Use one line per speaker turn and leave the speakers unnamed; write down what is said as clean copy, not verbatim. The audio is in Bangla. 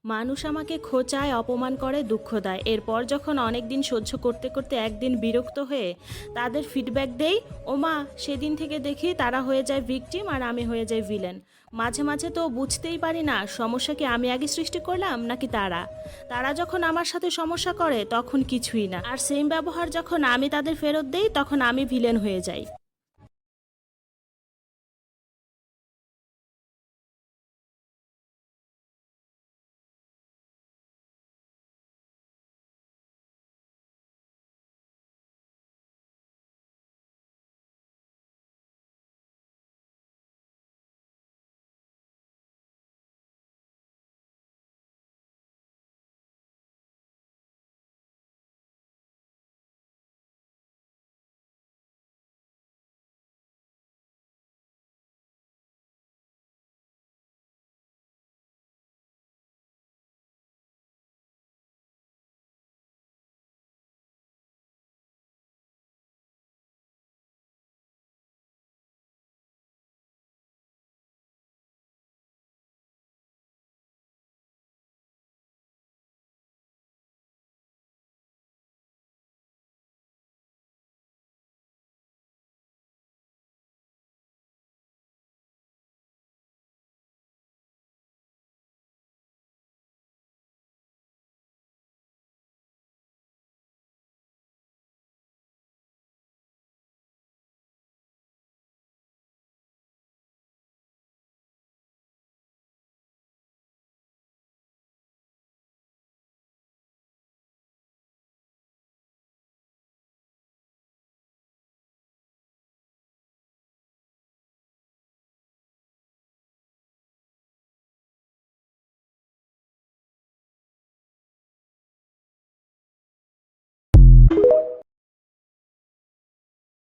মানুষ আমাকে খোঁচায়, অপমান করে, দুঃখ দেয়। এরপর যখন অনেক দিন সহ্য করতে করতে একদিন বিরক্ত হয়ে তাদের ফিডব্যাক দেই, ওমা সেদিন থেকে দেখি তারা হয়ে যায় ভিকটিম আর আমি হয়ে যাই ভিলেন। মাঝে মাঝে তো বুঝতেই পারি না সমস্যা কি আমি আগে সৃষ্টি করলাম নাকি তারা। তারা যখন আমার সাথে সমস্যা করে তখন কিছুই না, আর সেম ব্যবহার যখন আমি তাদের ফেরত দেই তখন আমি ভিলেন হয়ে যাই।